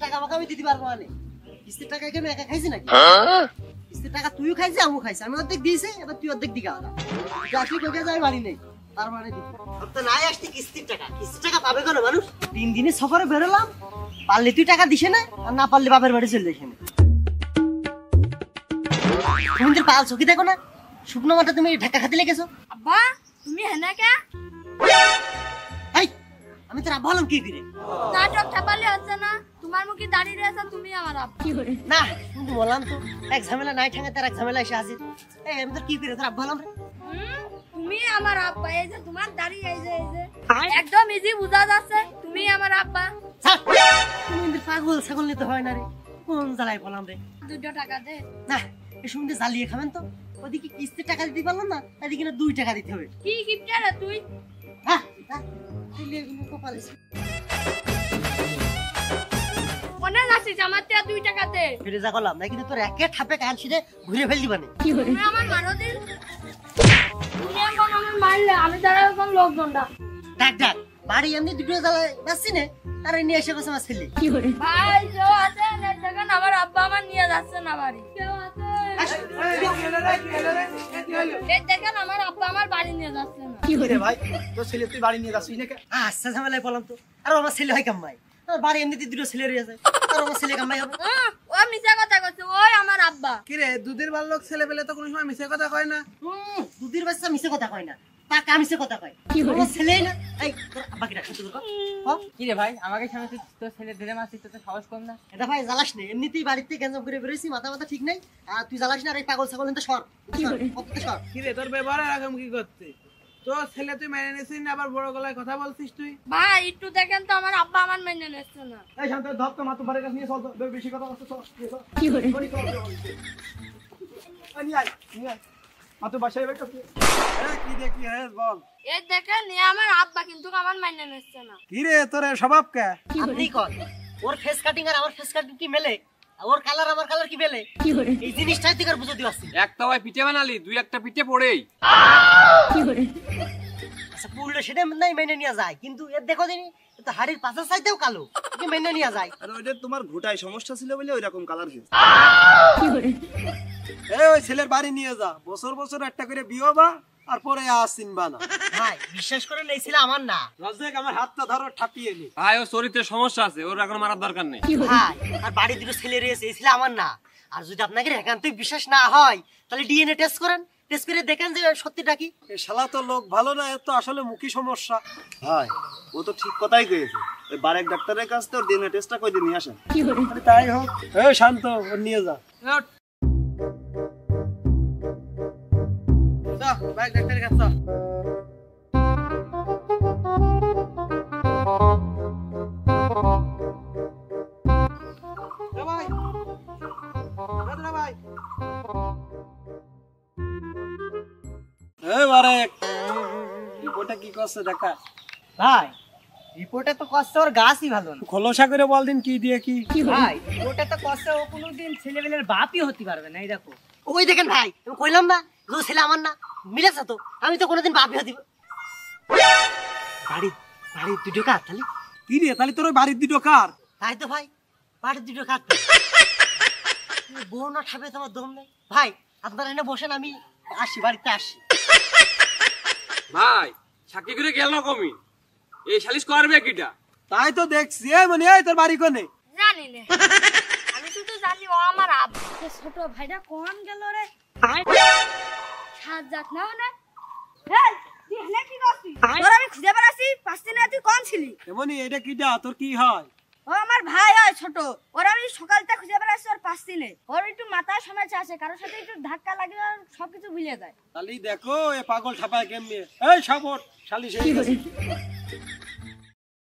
টাকা আমাকে আমি দিতে পারবো না। কিস্তির টাকা এখানে একা খাইছি নাকি? কিস্তির টাকা তুইও খাইছি, আমিও খাইছি। আমি অর্ধেক দিয়েছি, এবার তুই অর্ধেক দিকে আলা। আসলে কোথায় যাই বাড়ি নেই, তার মানে দিবি। তো নাই আসতে কিস্তির টাকা পাবে কেন মানুষ? 3 দিনে সফরে বেরোলাম, পারলে তুই টাকা দিছে না, আর না পারলে বাপের বাড়ি চলে যাইছে না। তুমি তো পাল চকি দেখো না, শুকনো মাঠে তুমি ঢাকা খাতে লেগেছো। আব্বা তুমি হেনা কে? এই আমি তোর আব্বা হলাম কি করে? নাটক ছাপালে হচ্ছে না, তোমার মুখে দাঁড়িয়ে রয়েছে তুমি আমার আব্বা। না কিন্তু বললাম তো এক ঝামেলা নাই ঠাঙ্গে তার এক ঝামেলা এসে হাজির। এই আমি তোর কি করে তোর আব্বা হলাম রে? তুমি আমার আব্বা, এই যে তোমার দাঁড়িয়ে এই যে একদম ইজি বুঝা যাচ্ছে তুমি আমার আব্বা। তুমি কিন্তু পাগল ছাগল নিতে হয় না রে, কোন জ্বালায় বললাম রে। 2 টাকা দে না এই সঙ্গে জ্বালিয়ে খাবেন তো, ওদিকে কিস্তির টাকা দিতে পারলাম না, এদিকে না 2 টাকা দিতে হবে। কি গিফট রে তুই? হ্যাঁ দিলে কপালে কোনে যাচ্ছিস? আমার তে 2 টাকা দে। ফিরে যা করলাম না কিন্তু তোর একে ঠাপে কান ছিঁড়ে ঘুরে ফেল দিবানে। তুমি আমার মারো দিন, তুমি এখন আমার মারলে আমি দাঁড়াবো কোন লোকজনটা। ডাক ডাক বাড়ি এমনি দুটো জ্বালায় যাচ্ছি না, আর নিয়ে এসে গেছে আমার ছেলে। ভাই কেউ আছে না? দেখেন আমার আব্বা আমার নিয়ে যাচ্ছে না বাড়ি। কেউ আছে? এই দেখেন আমার আব্বা আমার বাড়ি নিয়ে যাচ্ছে না। কি রে ভাই, তোর ছেলে তুই বাড়ি নিয়ে যাচ্ছিস নাকি? আচ্ছা ঝামেলায় বললাম তো, আর আমার ছেলে হয় কামাই, আমার বাড়ি এমনিতে দুটো ছেলে রয়েছে, আর আমার ছেলে কামাই হবে। ও মিছা কথা কইছে, ওই আমার আব্বা। কি রে, দুধের বালক ছেলে পেলে তো কোনো সময় মিছে কথা কয় না। দুধের বাচ্চা মিছে কথা কয় না, টাকা মিছে কথা কয়। আমার ছেলেই না। এই তোর আব্বাকে ডাক শুরু কর। কি রে ভাই, আমাকে সামনে তুই তোর ছেলে ধরে মারছিস, তোর তো সাহস কম না? এটা ভাই জ্বালাস না, এমনিতেই বাড়িতে গ্যাঞ্জাম করে বেরোইছি, মাথা মাথা ঠিক নাই, আর তুই জ্বালাস না। আর এই পাগল ছাগল নিতে সর সর। কি রে, তোর ব্যবহার এরকম কি করতে? তোর ছেলে তুই মেনে নিছিস না, আবার বড় গলায় কথা বলছিস তুই? ভাই একটু দেখেন তো আমার আব্বা আমার মেনে নিচ্ছে না। এই শান্ত ধর তো, মাতু বাড়ির কাছে নিয়ে চল তো, বেশি কথা বলছিস চল। কি করে? নিয়ে আয় মাতু বাসায় বের করতে। কি দেখি হ্যাঁ বল। এই দেখেন এ আমার আব্বা কিন্তু আমার মেনে নিচ্ছে না। কি রে, তোর স্বভাব কে? আপনি কর, ওর ফেস কাটিং আর আমার ফেস কাটিং কি মেলে? ওর কালার আমার কালার কি মেলে? এই জিনিসটাই তুই আর বুঝতে পারছিস। একটা ভাই পিঠে বানালি, 2-1টা পিঠে পড়েই। আচ্ছা পুরলে সেটা নাই মেনে নিয়ে যায়, কিন্তু এর দেখো দিনি তো হাড়ির পাশার চাইতেও কালো, কি মেনে নিয়ে যায়। আর ওইটা তোমার ঘোটায় সমস্যা ছিল বলে ওই রকম কালার হয়েছে। এই ওই ছেলের বাড়ি নিয়ে যা, বছর বছর একটা করে বিয়ে বা আর পরে চিনবা না। ভাই বিশ্বাস করেন এই ছিল আমার না। রাজেক আমার হাতটা ধরো, ঠাপিয়ে নি। ভাই ও চরিত্রের সমস্যা আছে, ওর এখন মারার দরকার নেই। ভাই আর বাড়ি দুটো ছেলে রয়েছে, এই ছিল আমার না। আর যদি আপনাকে একান্তই বিশ্বাস না হয় তাহলে ডিএনএ টেস্ট করেন, টেস্ট করে দেখেন যে সত্যিটা কি। এই শালা তো লোক ভালো না, এর তো আসলে মুখী সমস্যা। ভাই ও তো ঠিক কথাই কয়েছে, ওই বারেক ডাক্তারের কাছ থেকে ডিএনএ টেস্টটা কই দিয়ে নিয়ে আসেন। তাই হোক, এই শান্ত ওর নিয়ে যা। বারেক ডাক্তারের কাছে ভাই। ভাই এই বারেক, রিপোর্টে কি করছে দেখা। ভাই রিপোর্টে তো কষ্ট ওর গাছই ভালো না। খোলসা করে বল দিন কি দিয়ে কি। ভাই রিপোর্টে তো কষ্ট ও কোনোদিন ছেলেবেলের বাপই হতে পারবে না। এই দেখো ওই দেখেন ভাই, আমি কইলাম না যে ও ছেলে আমার না, মিলেছে তো। আমি তো কোনোদিন বাপ হতে বাড়ি বাড়ি দুটো কাজ তাহলে। কি রে, তাহলে তোর ওই বাড়ির দুটো কার? তাই তো ভাই, বাড়ির দুটো কাজ। বউ না ঠাবে তো আমার দম নেই। ভাই আপনারা এনে বসেন, আমি আসি, বাড়িতে আসি। ভাই সাক্ষী করে গেল না কমি, এই সালিশ করবে কিটা? তাই তো দেখছি। এই মানে এই তোর বাড়ি কোনে? জানি না, আমি শুধু জানি ও আমার আব্বা। ছোট ভাইটা কোন গেল রে? সাজ্জাদ না হনে? এই তুই এখানে কি করছিস? তোর আমি খুঁজে বেড়াচ্ছি, পাঁচদিন না তুই কোন ছিলি? এমনি এটা কিটা, তোর কি হয়? ও আমার ভাই হয় ছোট, ওর আমি সকালটা খুঁজে বেড়াচ্ছি, ওর 5 দিনে ওর একটু মাথায় সমস্যা আছে, কারোর সাথে একটু ধাক্কা লাগে আর সবকিছু ভুলে যায়। তাহলে দেখো এ পাগল ঠাপায় কেমনে। এই সাবট শালি সেই